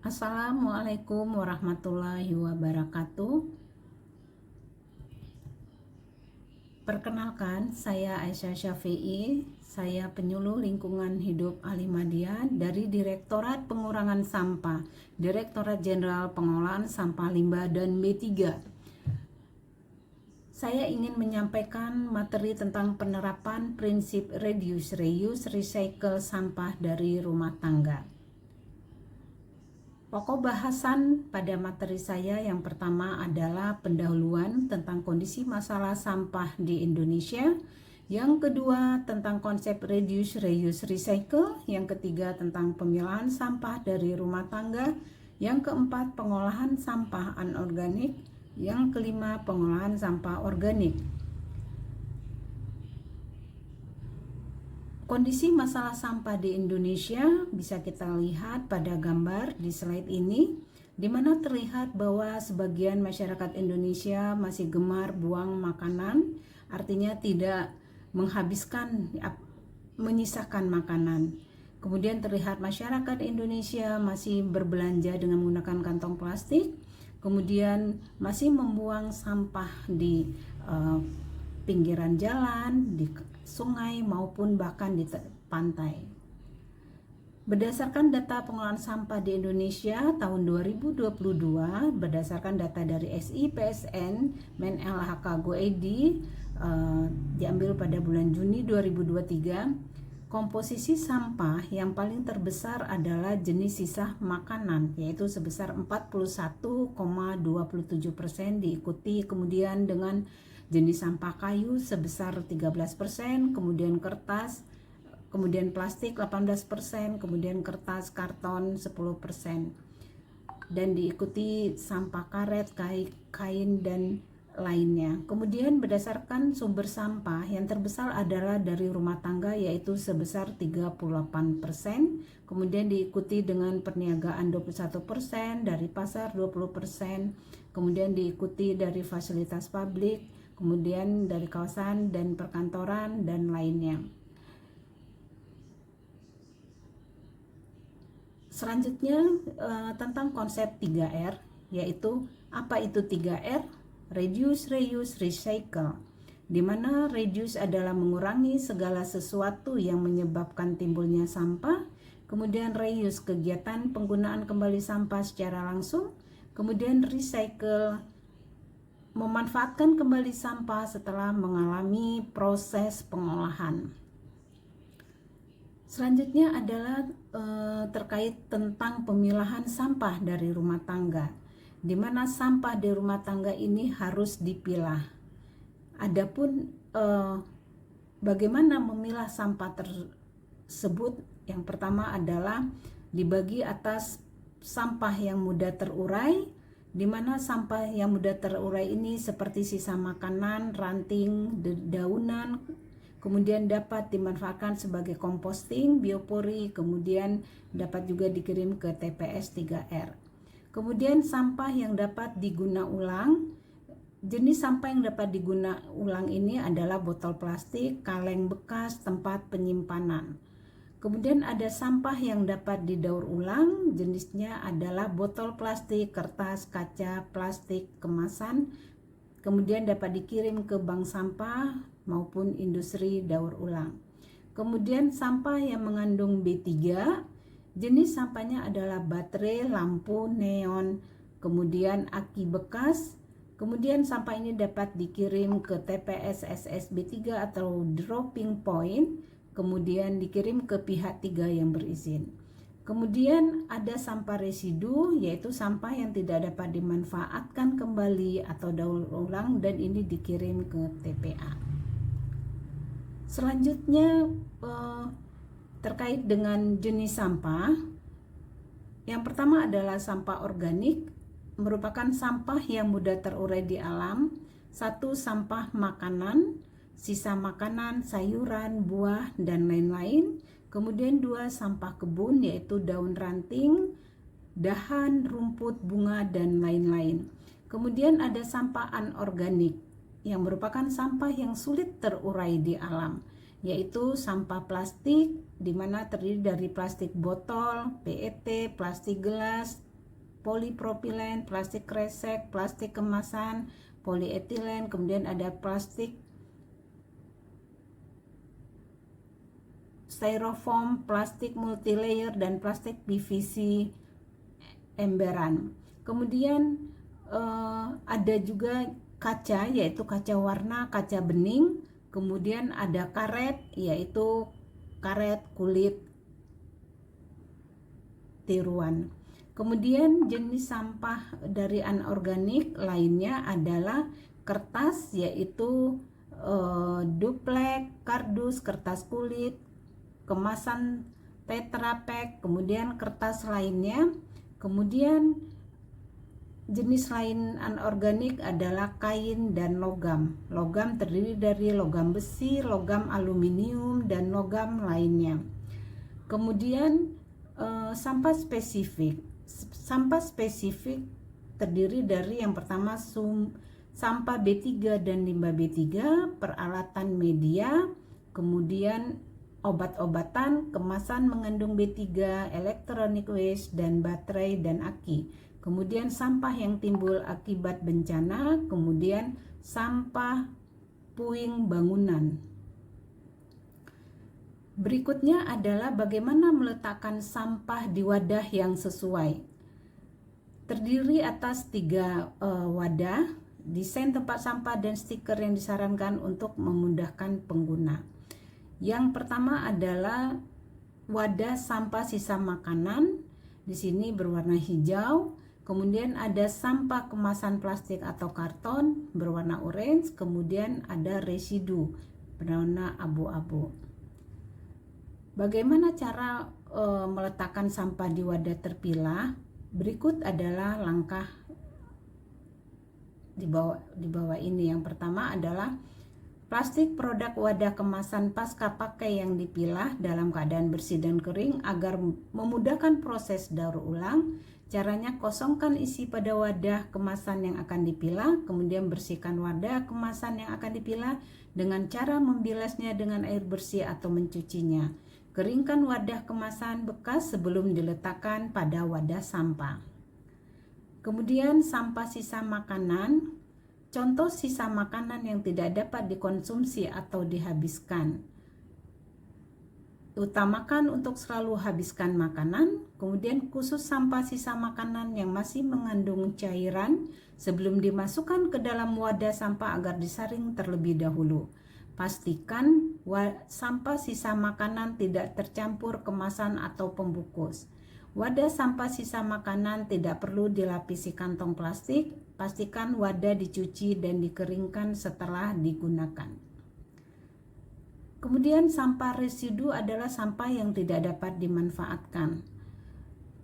Assalamualaikum warahmatullahi wabarakatuh. Perkenalkan, saya Aisyah Syafi'i. Saya penyuluh lingkungan hidup Alimadian dari Direktorat Pengurangan Sampah, Direktorat Jenderal Pengolahan Sampah Limbah dan B3. Saya ingin menyampaikan materi tentang penerapan prinsip reduce, reuse, recycle sampah dari rumah tangga. Pokok bahasan pada materi saya yang pertama adalah pendahuluan tentang kondisi masalah sampah di Indonesia. Yang kedua tentang konsep reduce, reuse, recycle. Yang ketiga tentang pemilahan sampah dari rumah tangga. Yang keempat pengolahan sampah anorganik. Yang kelima pengolahan sampah organik. Kondisi masalah sampah di Indonesia bisa kita lihat pada gambar di slide ini, di mana terlihat bahwa sebagian masyarakat Indonesia masih gemar buang makanan, artinya tidak menyisakan makanan. Kemudian terlihat masyarakat Indonesia masih berbelanja dengan menggunakan kantong plastik, kemudian masih membuang sampah di pinggiran jalan, di sungai maupun bahkan di pantai. Berdasarkan data pengelolaan sampah di Indonesia tahun 2022, berdasarkan data dari SIPSN Men.LHK Go.id diambil pada bulan Juni 2023, komposisi sampah yang paling terbesar adalah jenis sisa makanan, yaitu sebesar 41,27%, diikuti kemudian dengan jenis sampah kayu sebesar 13%, kemudian kertas, kemudian plastik 18%, kemudian kertas karton 10%, dan diikuti sampah karet, kain dan lainnya. Kemudian berdasarkan sumber sampah yang terbesar adalah dari rumah tangga, yaitu sebesar 38%, kemudian diikuti dengan perniagaan 21%, dari pasar 20%, kemudian diikuti dari fasilitas publik, kemudian dari kawasan dan perkantoran dan lainnya. Selanjutnya tentang konsep 3R, yaitu apa itu 3R? Reduce, reuse, recycle. Di mana reduce adalah mengurangi segala sesuatu yang menyebabkan timbulnya sampah, kemudian reuse kegiatan penggunaan kembali sampah secara langsung, kemudian recycle memanfaatkan kembali sampah setelah mengalami proses pengolahan. Selanjutnya adalah terkait tentang pemilahan sampah dari rumah tangga, di mana sampah di rumah tangga ini harus dipilah. Adapun bagaimana memilah sampah tersebut, yang pertama adalah dibagi atas sampah yang mudah terurai, di mana sampah yang mudah terurai ini seperti sisa makanan, ranting, dedaunan, kemudian dapat dimanfaatkan sebagai komposting, biopori, kemudian dapat juga dikirim ke TPS 3R. Kemudian sampah yang dapat diguna ulang. Jenis sampah yang dapat diguna ulang ini adalah botol plastik, kaleng bekas, tempat penyimpanan. Kemudian ada sampah yang dapat didaur ulang, jenisnya adalah botol plastik, kertas, kaca, plastik, kemasan. Kemudian dapat dikirim ke bank sampah maupun industri daur ulang. Kemudian sampah yang mengandung B3, jenis sampahnya adalah baterai, lampu, neon, kemudian aki bekas. Kemudian sampah ini dapat dikirim ke TPS SSB3 atau dropping point, kemudian dikirim ke pihak 3 yang berizin. Kemudian ada sampah residu, yaitu sampah yang tidak dapat dimanfaatkan kembali atau daur ulang, dan ini dikirim ke TPA. Selanjutnya terkait dengan jenis sampah. Yang pertama adalah sampah organik, merupakan sampah yang mudah terurai di alam. Satu, sampah makanan, sisa makanan, sayuran, buah, dan lain-lain. Kemudian dua, sampah kebun, yaitu daun ranting, dahan, rumput, bunga, dan lain-lain. Kemudian ada sampah anorganik, yang merupakan sampah yang sulit terurai di alam, yaitu sampah plastik, di mana terdiri dari plastik botol, PET, plastik gelas, polipropilen, plastik kresek, plastik kemasan, polietilen, kemudian ada plastik styrofoam, plastik multilayer, dan plastik PVC emberan. Kemudian ada juga kaca, yaitu kaca warna, kaca bening. Kemudian ada karet, yaitu karet kulit tiruan. Kemudian jenis sampah dari anorganik lainnya adalah kertas, yaitu duplek, kardus, kertas kulit, kemasan Tetra Pak, kemudian kertas lainnya. Kemudian jenis lain anorganik adalah kain dan logam. Logam terdiri dari logam besi, logam aluminium, dan logam lainnya. Kemudian sampah spesifik. Sampah spesifik terdiri dari yang pertama sampah B3 dan limbah B3, peralatan media, kemudian obat-obatan, kemasan mengandung B3, electronic waste, dan baterai dan aki. Kemudian sampah yang timbul akibat bencana, kemudian sampah puing bangunan. Berikutnya adalah bagaimana meletakkan sampah di wadah yang sesuai. Terdiri atas 3 wadah, desain tempat sampah dan stiker yang disarankan untuk memudahkan pengguna. Yang pertama adalah wadah sampah sisa makanan. Di sini berwarna hijau. Kemudian ada sampah kemasan plastik atau karton berwarna orange. Kemudian ada residu berwarna abu-abu. Bagaimana cara meletakkan sampah di wadah terpilah? Berikut adalah langkah di bawah ini. Yang pertama adalah plastik produk wadah kemasan pasca pakai yang dipilah dalam keadaan bersih dan kering agar memudahkan proses daur ulang. Caranya, kosongkan isi pada wadah kemasan yang akan dipilah, kemudian bersihkan wadah kemasan yang akan dipilah dengan cara membilasnya dengan air bersih atau mencucinya. Keringkan wadah kemasan bekas sebelum diletakkan pada wadah sampah. Kemudian sampah sisa makanan. Contoh sisa makanan yang tidak dapat dikonsumsi atau dihabiskan. Utamakan untuk selalu habiskan makanan. Kemudian khusus sampah sisa makanan yang masih mengandung cairan sebelum dimasukkan ke dalam wadah sampah agar disaring terlebih dahulu. Pastikan sampah sisa makanan tidak tercampur kemasan atau pembungkus. Wadah sampah sisa makanan tidak perlu dilapisi kantong plastik. Pastikan wadah dicuci dan dikeringkan setelah digunakan. Kemudian sampah residu adalah sampah yang tidak dapat dimanfaatkan.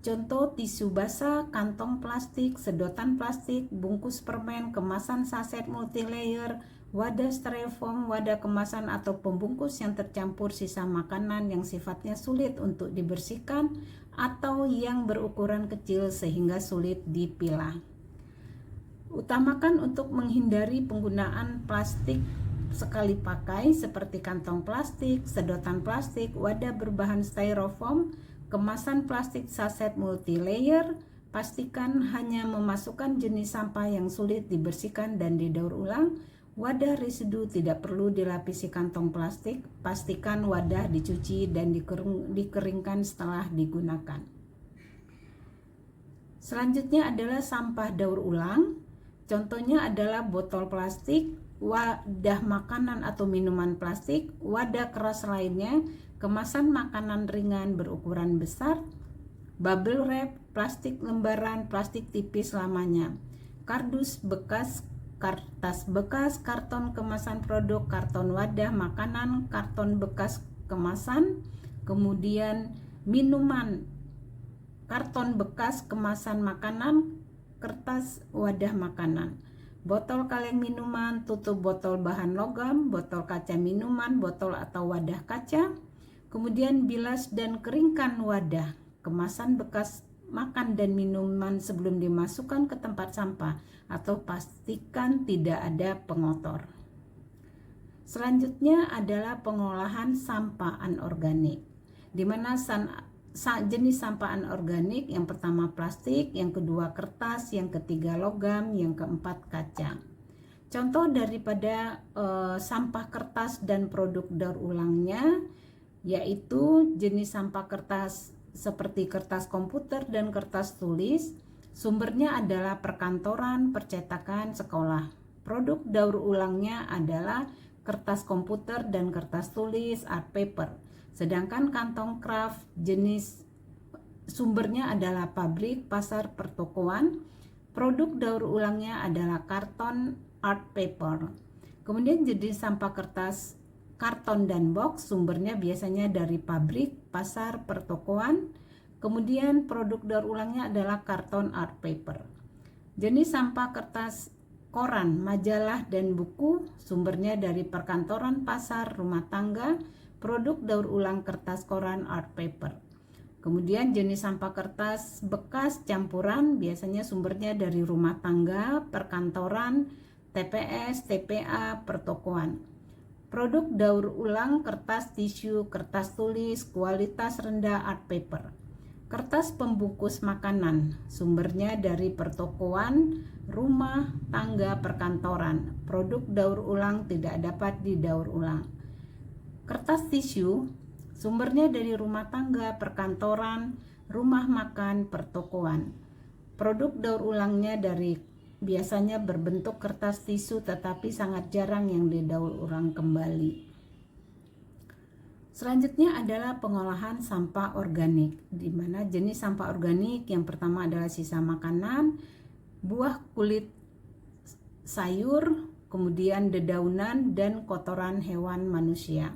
Contoh tisu basah, kantong plastik, sedotan plastik, bungkus permen, kemasan saset multilayer, wadah styrofoam, wadah kemasan atau pembungkus yang tercampur sisa makanan yang sifatnya sulit untuk dibersihkan atau yang berukuran kecil sehingga sulit dipilah. Utamakan untuk menghindari penggunaan plastik sekali pakai seperti kantong plastik, sedotan plastik, wadah berbahan styrofoam, kemasan plastik saset multilayer. Pastikan hanya memasukkan jenis sampah yang sulit dibersihkan dan didaur ulang. Wadah residu tidak perlu dilapisi kantong plastik. Pastikan wadah dicuci dan dikeringkan setelah digunakan. Selanjutnya adalah sampah daur ulang. Contohnya adalah botol plastik, wadah makanan atau minuman plastik, wadah keras lainnya, kemasan makanan ringan berukuran besar, bubble wrap, plastik lembaran, plastik tipis lamanya, kardus bekas, kertas bekas, karton kemasan produk, karton wadah makanan, karton bekas kemasan, kemudian minuman, karton bekas kemasan makanan, kertas wadah makanan, botol kaleng minuman, tutup botol bahan logam, botol kaca minuman, botol atau wadah kaca. Kemudian bilas dan keringkan wadah kemasan bekas makan dan minuman sebelum dimasukkan ke tempat sampah atau pastikan tidak ada pengotor. Selanjutnya adalah pengolahan sampah anorganik, di mana jenis sampah anorganik, yang pertama plastik, yang kedua kertas, yang ketiga logam, yang keempat kaca. Contoh daripada sampah kertas dan produk daur ulangnya yaitu jenis sampah kertas seperti kertas komputer dan kertas tulis. Sumbernya adalah perkantoran, percetakan, sekolah. Produk daur ulangnya adalah kertas komputer dan kertas tulis, art paper. Sedangkan kantong kraft jenis sumbernya adalah pabrik, pasar, pertokoan. Produk daur ulangnya adalah karton, art paper. Kemudian jenis sampah kertas karton dan box sumbernya biasanya dari pabrik, pasar, pertokoan. Kemudian produk daur ulangnya adalah karton, art paper. Jenis sampah kertas koran, majalah, dan buku sumbernya dari perkantoran, pasar, rumah tangga. Produk daur ulang kertas koran, art paper. Kemudian jenis sampah kertas bekas campuran biasanya sumbernya dari rumah tangga, perkantoran, TPS, TPA, pertokoan. Produk daur ulang kertas tisu, kertas tulis, kualitas rendah, art paper. Kertas pembungkus makanan sumbernya dari pertokoan, rumah tangga, perkantoran. Produk daur ulang tidak dapat didaur ulang. Kertas tisu sumbernya dari rumah tangga, perkantoran, rumah makan, pertokoan. Produk daur ulangnya biasanya berbentuk kertas tisu tetapi sangat jarang yang didaur ulang kembali. Selanjutnya adalah pengolahan sampah organik, di mana jenis sampah organik yang pertama adalah sisa makanan, buah, kulit sayur, kemudian dedaunan dan kotoran hewan manusia.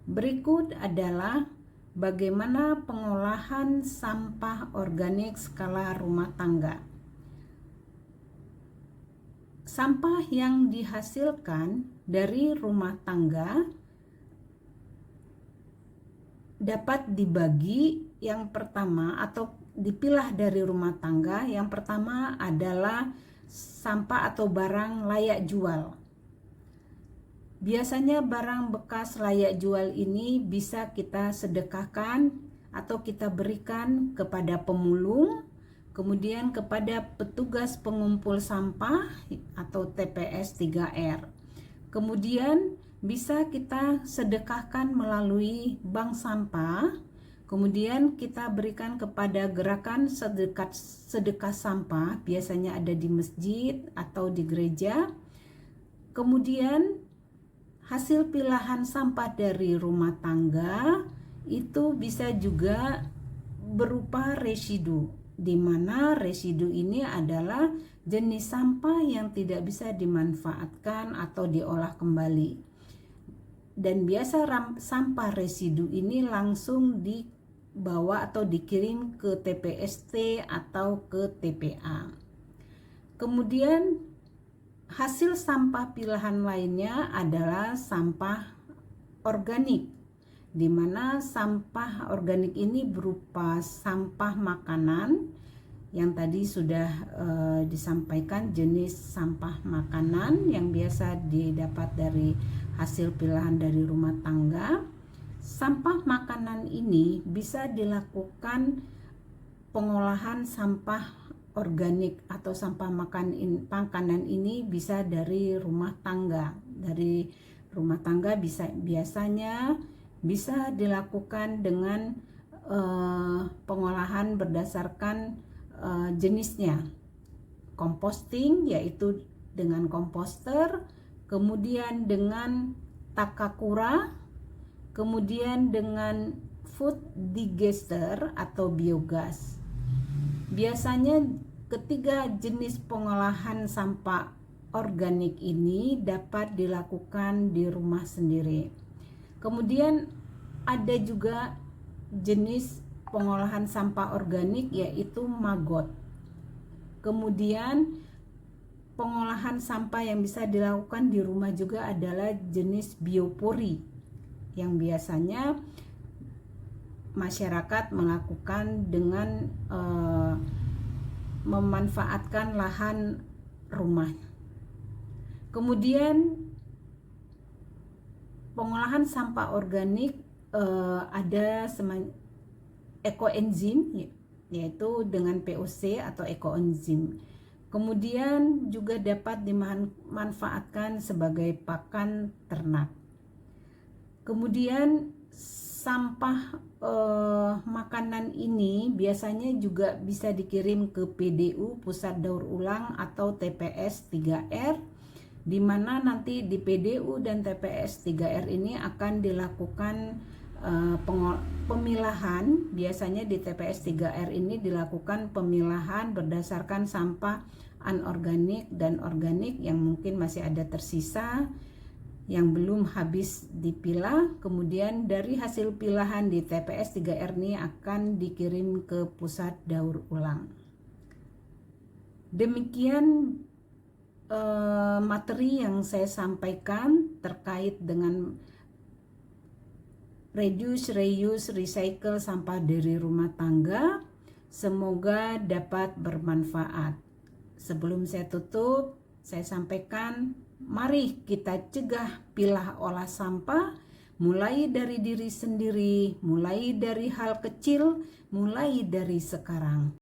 Berikut adalah bagaimana pengolahan sampah organik skala rumah tangga. Sampah yang dihasilkan dari rumah tangga dapat dibagi yang pertama atau dipilah dari rumah tangga. Yang pertama adalah sampah atau barang layak jual. Biasanya barang bekas layak jual ini bisa kita sedekahkan atau kita berikan kepada pemulung, kemudian kepada petugas pengumpul sampah atau TPS 3R. Kemudian bisa kita sedekahkan melalui bank sampah, kemudian kita berikan kepada gerakan sedekah sampah, biasanya ada di masjid atau di gereja. Kemudian hasil pilahan sampah dari rumah tangga itu bisa juga berupa residu, di mana residu ini adalah jenis sampah yang tidak bisa dimanfaatkan atau diolah kembali. Dan biasa sampah residu ini langsung dibawa atau dikirim ke TPST atau ke TPA. Kemudian hasil sampah pilahan lainnya adalah sampah organik, di mana sampah organik ini berupa sampah makanan yang tadi sudah disampaikan, jenis sampah makanan yang biasa didapat dari hasil pilahan dari rumah tangga. Sampah makanan ini bisa dilakukan pengolahan sampah organik atau sampah makanan ini bisa dari rumah tangga. Dari rumah tangga biasanya bisa dilakukan dengan pengolahan berdasarkan jenisnya. Composting yaitu dengan komposter, kemudian dengan takakura, kemudian dengan food digester atau biogas. Biasanya ketiga jenis pengolahan sampah organik ini dapat dilakukan di rumah sendiri. Kemudian ada juga jenis pengolahan sampah organik yaitu maggot. Kemudian pengolahan sampah yang bisa dilakukan di rumah juga adalah jenis biopori, yang biasanya masyarakat melakukan dengan memanfaatkan lahan rumah. Kemudian pengolahan sampah organik ada ekoenzim, yaitu dengan VOC atau ekoenzim. Kemudian juga dapat dimanfaatkan sebagai pakan ternak. Kemudian sampah makanan ini biasanya juga bisa dikirim ke PDU, Pusat Daur Ulang, atau TPS 3R, di mana nanti di PDU dan TPS 3R ini akan dilakukan pemilahan. Biasanya di TPS 3R ini dilakukan pemilahan berdasarkan sampah anorganik dan organik yang mungkin masih ada tersisa, yang belum habis dipilah. Kemudian dari hasil pilahan di TPS 3R ini akan dikirim ke Pusat Daur Ulang. Demikian materi yang saya sampaikan terkait dengan reduce, reuse, recycle sampah dari rumah tangga. Semoga dapat bermanfaat. Sebelum saya tutup, saya sampaikan, mari kita cegah pilah olah sampah, mulai dari diri sendiri, mulai dari hal kecil, mulai dari sekarang.